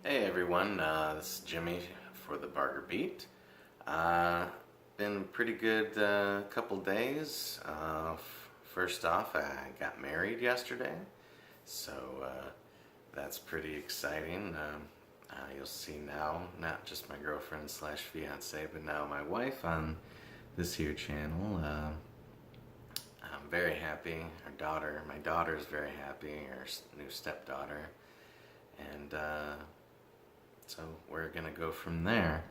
Hey everyone, this is Jimmy for the Barger Beat. Been a pretty good couple days. First off, I got married yesterday, so that's pretty exciting. You'll see now, not just my girlfriend slash fiance, but now my wife on this here channel. I'm very happy. My daughter is very happy, her new stepdaughter, and so we're gonna go from there.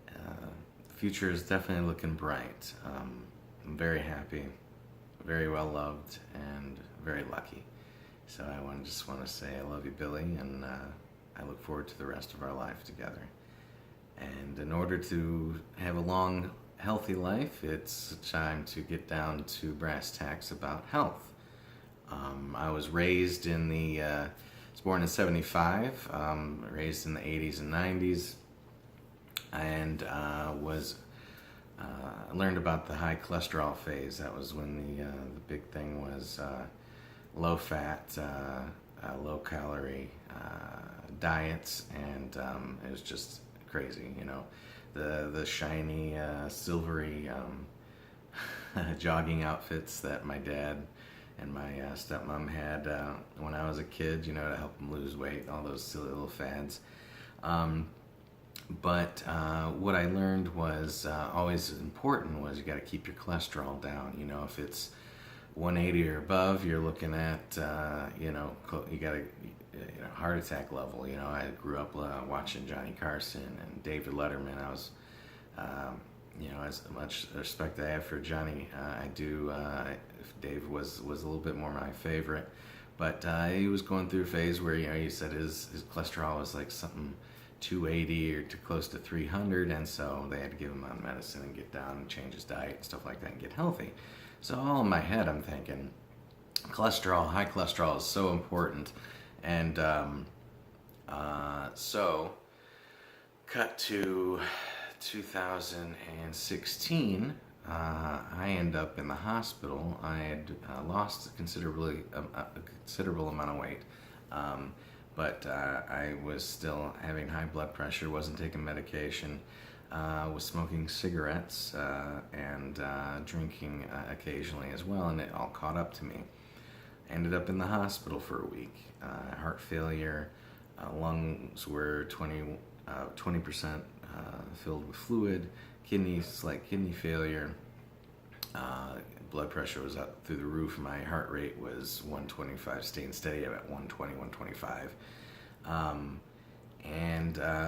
The future is definitely looking bright. I'm very happy, very well loved, and very lucky. So I just want to say I love you, Billy, and I look forward to the rest of our life together. And in order to have a long, healthy life, it's time to get down to brass tacks about health. I was raised in I was born in '75, raised in the '80s and '90s, and learned about the high cholesterol phase. That was when the big thing was low fat, low calorie diets, and it was just crazy. The shiny, silvery jogging outfits that my dad and my stepmom had when I was a kid, to help them lose weight, all those silly little fads. But what I learned was always important was you got to keep your cholesterol down. If it's 180 or above, you're looking at, you got a heart attack level. I grew up watching Johnny Carson and David Letterman. I was as much respect I have for Johnny, I do. If Dave was a little bit more my favorite, but he was going through a phase where he said his cholesterol was like something 280 or too close to 300, and so they had to give him on medicine and get down and change his diet and stuff like that and get healthy. So all in my head, I'm thinking, high cholesterol is so important, and so cut to 2016, I end up in the hospital. I had lost a considerable amount of weight, but I was still having high blood pressure, wasn't taking medication, was smoking cigarettes, and drinking occasionally as well, and it all caught up to me. Ended up in the hospital for a week. Heart failure, lungs were 20% filled with fluid, slight kidney failure, blood pressure was up through the roof, my heart rate was 125, staying steady at 120, 125.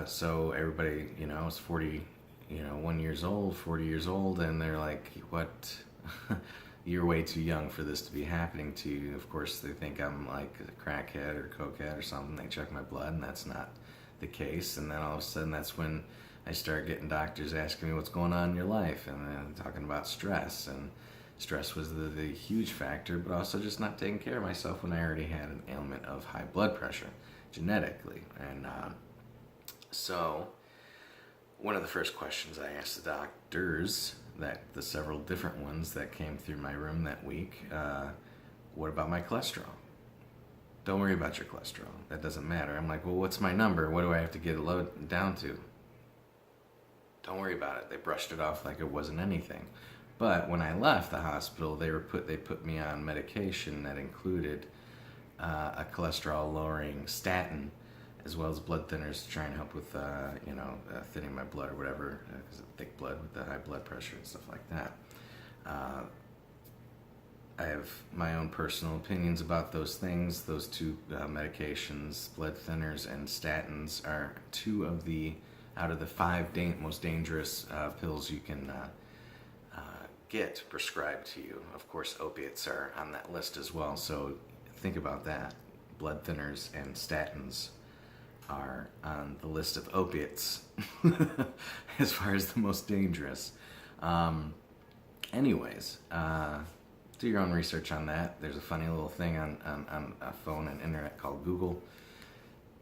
So everybody, I was 40 years old, 40 years old, and they're like, what? You're way too young for this to be happening to you. Of course, they think I'm like a crackhead or cokehead or something. They check my blood, and that's not the case. And then all of a sudden, that's when I start getting doctors asking me what's going on in your life, and then talking about stress. And stress was the huge factor, but also just not taking care of myself when I already had an ailment of high blood pressure, genetically. And so one of the first questions I asked the doctors, the several different ones that came through my room that week, what about my cholesterol? Don't worry about your cholesterol. That doesn't matter. I'm like, well, what's my number? What do I have to get it low down to? Don't worry about it. They brushed it off like it wasn't anything. But when I left the hospital, they put me on medication that included a cholesterol lowering statin, as well as blood thinners to try and help with thinning my blood or whatever, because of thick blood with the high blood pressure and stuff like that. I have my own personal opinions about those things. Those two medications, blood thinners and statins, are two of out of the five most dangerous pills you can get prescribed to you. Of course, opiates are on that list as well, so think about that. Blood thinners and statins are on the list of opiates as far as the most dangerous. Anyways, do your own research on that. There's a funny little thing on a phone and internet called Google.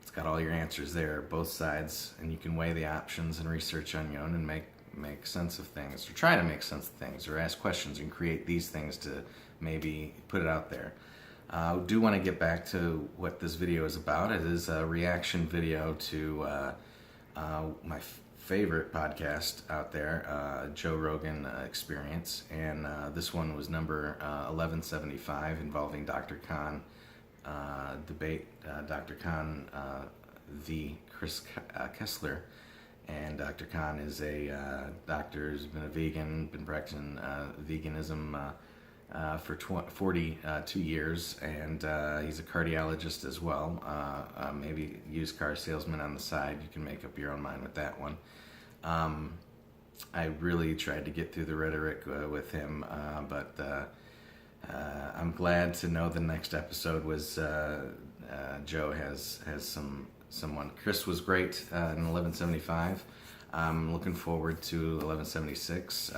It's got all your answers there, both sides, and you can weigh the options and research on your own and make sense of things, or try to make sense of things, or ask questions and create these things to maybe put it out there. I do want to get back to what this video is about. It is a reaction video to my favorite podcast out there, Joe Rogan Experience, and this one was number 1175, involving Dr. Kahn debate. Dr. Kahn v. Kessler, and Dr. Kahn is a doctor who's been a vegan, been practicing veganism for 42 years, and he's a cardiologist as well. Maybe used car salesman on the side. You can make up your own mind with that one. I really tried to get through the rhetoric with him, but I'm glad to know the next episode was Joe has someone. Chris was great in 1175. I'm looking forward to 1176.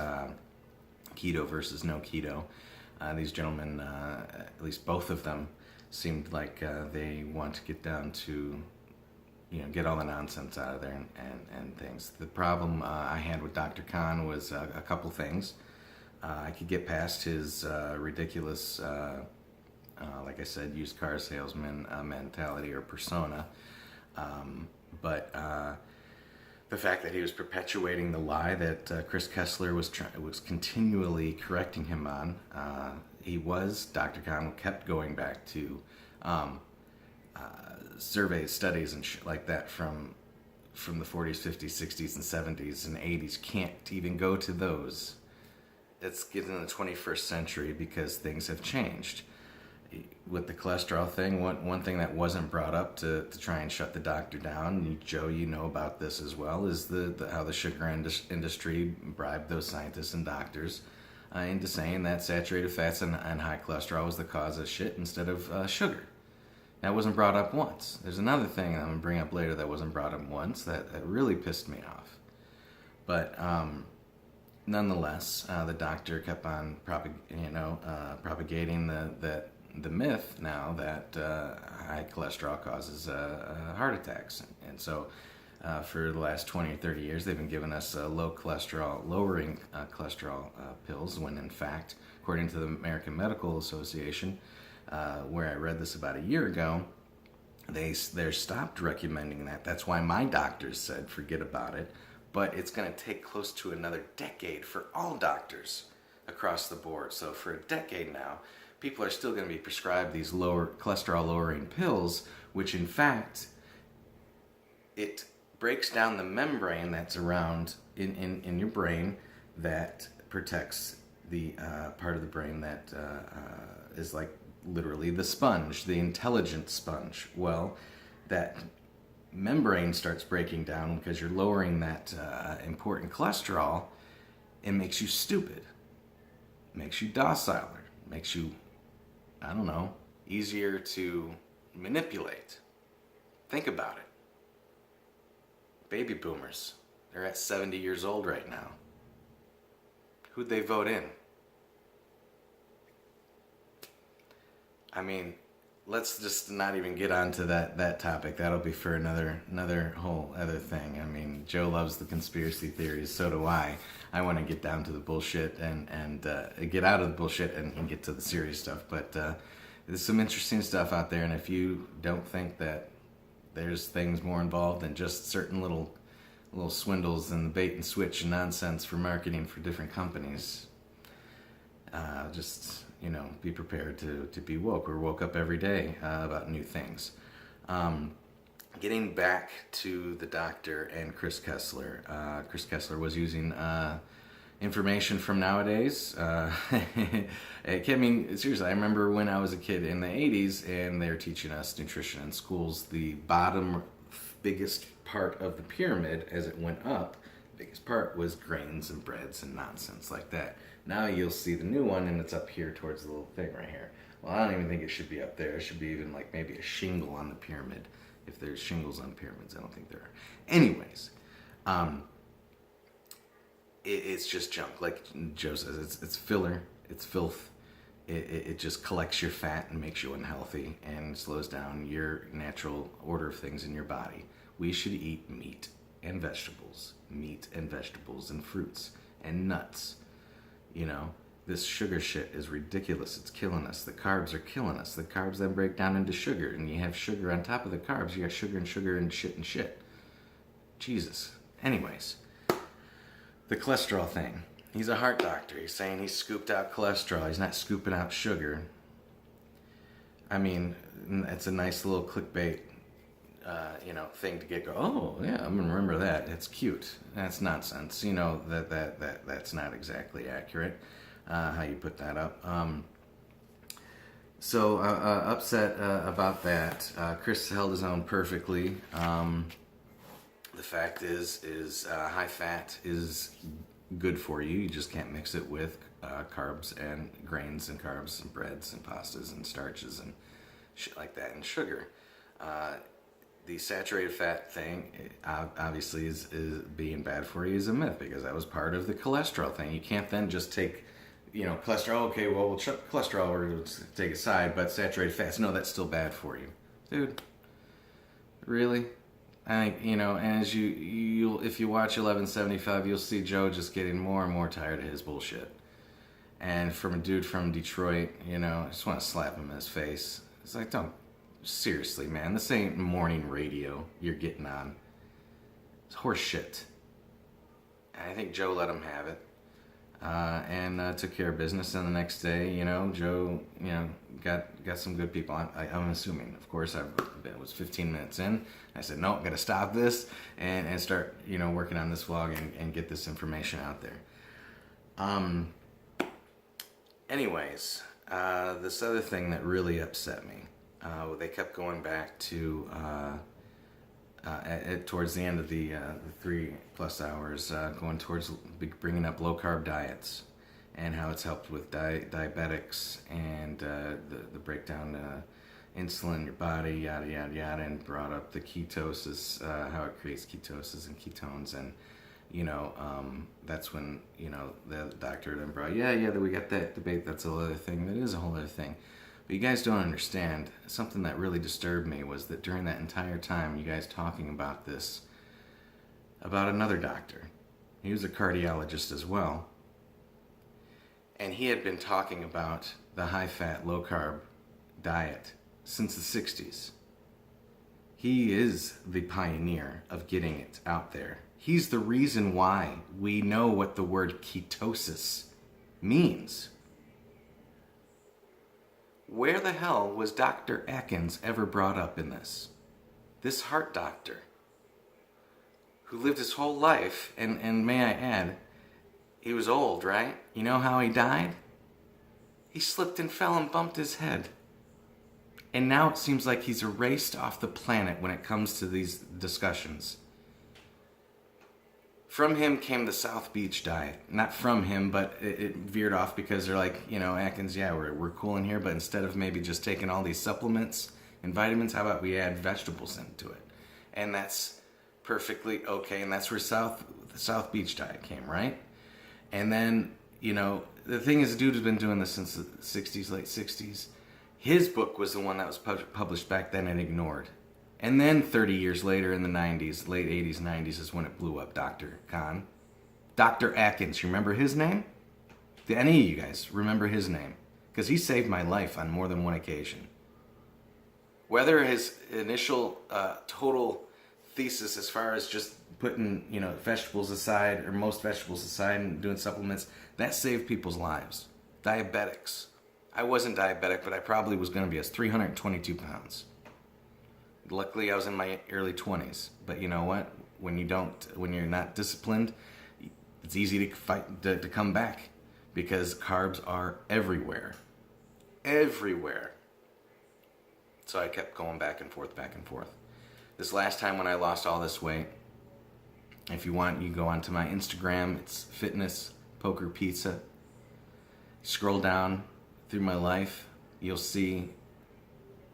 Keto versus no keto. These gentlemen, at least both of them, seemed like they want to get down to, get all the nonsense out of there and things. The problem I had with Dr. Kahn was a couple things. I could get past his ridiculous, like I said, used car salesman mentality or persona, but the fact that he was perpetuating the lie that Chris Kessler was continually correcting him on. Dr. Kahn kept going back to surveys, studies, and shit like that from the 40s, 50s, 60s, and 70s and 80s. Can't even go to those. It's getting in the 21st century because things have changed. With the cholesterol thing, one thing that wasn't brought up to try and shut the doctor down, Joe, you know about this as well, is how the sugar industry bribed those scientists and doctors into saying that saturated fats and high cholesterol was the cause of shit instead of sugar. That wasn't brought up once. There's another thing I'm going to bring up later that wasn't brought up once that really pissed me off. But nonetheless, the doctor kept on propagating the myth now that high cholesterol causes heart attacks. And so for the last 20 or 30 years, they've been giving us lowering cholesterol pills, when in fact, according to the American Medical Association, where I read this about a year ago, they're stopped recommending that. That's why my doctors said forget about it. But it's going to take close to another decade for all doctors across the board. So for a decade now, people are still going to be prescribed these cholesterol lowering pills, which in fact, it breaks down the membrane that's around in your brain that protects the part of the brain that is like literally the sponge, the intelligent sponge. Well, that membrane starts breaking down because you're lowering that important cholesterol. It makes you stupid, makes you docile, makes you, easier to manipulate. Think about it. Baby boomers, they're at 70 years old right now. Who'd they vote in? Let's just not even get onto that topic. That'll be for another whole other thing. Joe loves the conspiracy theories, so do I. I want to get down to the bullshit and get out of the bullshit and get to the serious stuff. But there's some interesting stuff out there, and if you don't think that there's things more involved than just certain little swindles and the bait and switch and nonsense for marketing for different companies, be prepared to be woke. We're woke up every day about new things. Getting back to the doctor and Chris Kessler. Chris Kessler was using information from nowadays. Seriously, I remember when I was a kid in the 80s and they were teaching us nutrition in schools. The biggest part of the pyramid as it went up, the biggest part was grains and breads and nonsense like that. Now you'll see the new one, and it's up here towards the little thing right here. Well, I don't even think it should be up there. It should be even like maybe a shingle on the pyramid. If there's shingles on pyramids, I don't think there are. Anyways, it's just junk. Like Joe says, it's filler. It's filth. It just collects your fat and makes you unhealthy and slows down your natural order of things in your body. We should eat meat and vegetables and fruits and nuts. This sugar shit is ridiculous. It's killing us. The carbs are killing us. The carbs then break down into sugar, and you have sugar on top of the carbs. You got sugar and sugar and shit and shit. Jesus. Anyways, the cholesterol thing. He's a heart doctor. He's saying he scooped out cholesterol. He's not scooping out sugar. I mean, it's a nice little clickbait, thing to get go. Oh yeah, I'm gonna remember that. It's cute. That's nonsense. You know that's not exactly accurate. How you put that up. So upset about that. Chris held his own perfectly. The fact is high fat is good for you. You just can't mix it with carbs and grains and carbs and breads and pastas and starches and shit like that, and sugar. The saturated fat thing obviously is being bad for you is a myth, because that was part of the cholesterol thing. You can't then just take, cholesterol. Okay, well, we'll chuck cholesterol or we'll take it aside, but saturated fats, no, that's still bad for you, dude. Really? I think, as you'll if you watch 1175, you'll see Joe just getting more and more tired of his bullshit. And from a dude from Detroit, I just want to slap him in his face. It's like, don't, seriously, man, this ain't morning radio you're getting on. It's horse shit. And I think Joe let him have it. And took care of business. And the next day, Joe, got some good people. I'm assuming, of course, it was 15 minutes in. I said, no, got to stop this and start, working on this vlog and get this information out there. Anyways, this other thing that really upset me, they kept going back to towards the end of the 3+ hours, going towards bringing up low carb diets and how it's helped with diabetics and the breakdown insulin in your body, yada yada yada, and brought up the ketosis, how it creates ketosis and ketones, and that's when the doctor then brought, we got that debate. That's a whole other thing. That is a whole other thing. But you guys don't understand, something that really disturbed me was that during that entire time, you guys talking about this, about another doctor. He was a cardiologist as well. And he had been talking about the high-fat, low-carb diet since the 60s. He is the pioneer of getting it out there. He's the reason why we know what the word ketosis means. Where the hell was Dr. Atkins ever brought up in this? This heart doctor, who lived his whole life, and may I add, he was old, right? You know how he died? He slipped and fell and bumped his head. And now it seems like he's erased off the planet when it comes to these discussions. From him came the South Beach diet. Not from him, but it veered off because they're like, Atkins, yeah, we're cool in here, but instead of maybe just taking all these supplements and vitamins, how about we add vegetables into it? And that's perfectly okay, and that's where the South Beach diet came, right? And then, the thing is, the dude has been doing this since the 60s, late 60s. His book was the one that was published back then and ignored. And then 30 years later in the 90s, late 80s, 90s is when it blew up, Dr. Kahn. Dr. Atkins, you remember his name? Do any of you guys remember his name? Because he saved my life on more than one occasion. Whether his initial total thesis as far as just putting, vegetables aside, or most vegetables aside, and doing supplements, that saved people's lives. Diabetics. I wasn't diabetic, but I probably was going to be. I was 322 pounds. Luckily, I was in my early 20s. But you know what? When you're not disciplined, it's easy to fight to come back, because carbs are everywhere. Everywhere. So I kept going back and forth, back and forth. This last time when I lost all this weight, if you want, you can go onto my Instagram. It's Fitness Poker Pizza. Scroll down through my life. You'll see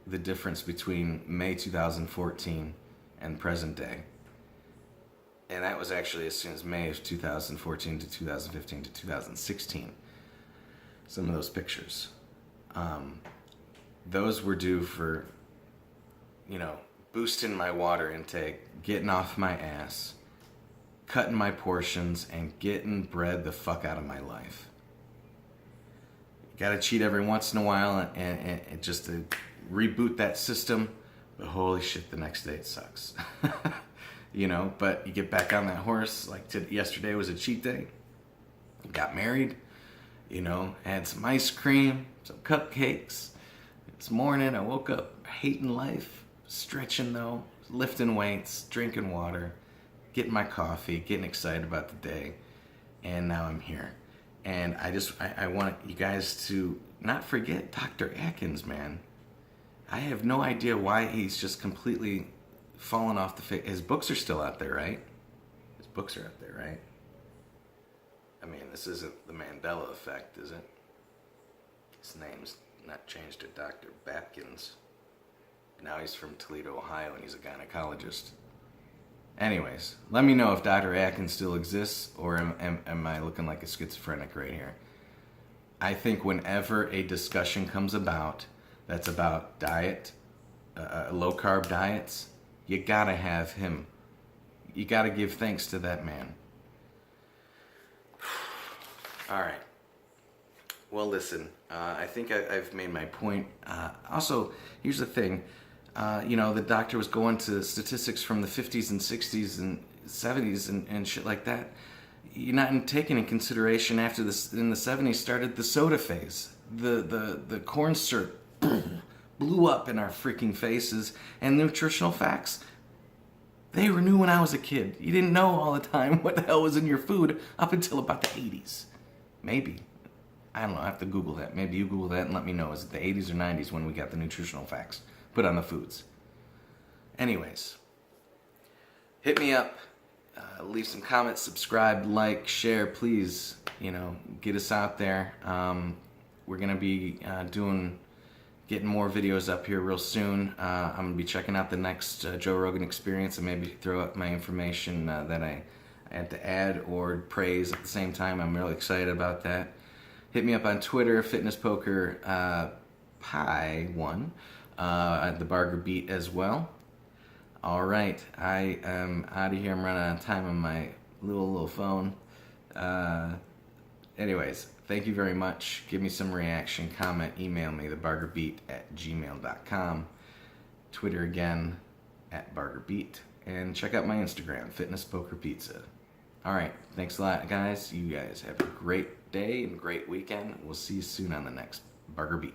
the difference between May 2014 and present day. And that was actually as soon as May of 2014 to 2015 to 2016. Some of those pictures. Those were due for, boosting my water intake, getting off my ass, cutting my portions, and getting bread the fuck out of my life. Got to cheat every once in a while and just to reboot that system. But holy shit, the next day it sucks. You know, but you get back on that horse. Like yesterday was a cheat day. Got married, you know, had some ice cream, some cupcakes. This morning I woke up hating life, stretching though, lifting weights, drinking water, getting my coffee, getting excited about the day. And now I'm here. And I want you guys to not forget Dr. Atkins, man. I have no idea why he's just completely fallen off the face. His books are still out there, right? His books are out there, right? I mean, this isn't the Mandela effect, is it? His name's not changed to Dr. Atkins. Now he's from Toledo, Ohio, and he's a gynecologist. Anyways, let me know if Dr. Atkins still exists, or am I looking like a schizophrenic right here? I think whenever a discussion comes about that's about diet, low-carb diets, you gotta have him. You gotta give thanks to that man. All right. Well, listen, I think I've made my point. Also, here's the thing. You know, the doctor was going to statistics from the 50s and 60s and 70s and shit like that. You're not taking into consideration after this, in the 70s started the soda phase. The corn syrup blew up in our freaking faces, and nutritional facts, they were new when I was a kid. You didn't know all the time what the hell was in your food up until about the 80s. Maybe. I don't know, I have to Google that. Maybe you Google that and let me know. Is it the 80s or 90s when we got the nutritional facts put on the foods? Anyways, hit me up. Leave some comments, subscribe, like, share, please. You know, get us out there. We're going to be getting more videos up here real soon. I'm going to be checking out the next Joe Rogan Experience and maybe throw up my information that I had to add or praise at the same time. I'm really excited about that. Hit me up on Twitter, Fitness Poker Pie 1, at the Barger Beat as well. All right, I am out of here. I'm running out of time on my little phone. Anyways, thank you very much. Give me some reaction, comment, email me, thebargerbeat@gmail.com. Twitter again, @bargerbeat. And check out my Instagram, Fitness Poker Pizza. All right, thanks a lot, guys. You guys have a great day and great weekend. We'll see you soon on the next Barger Beat.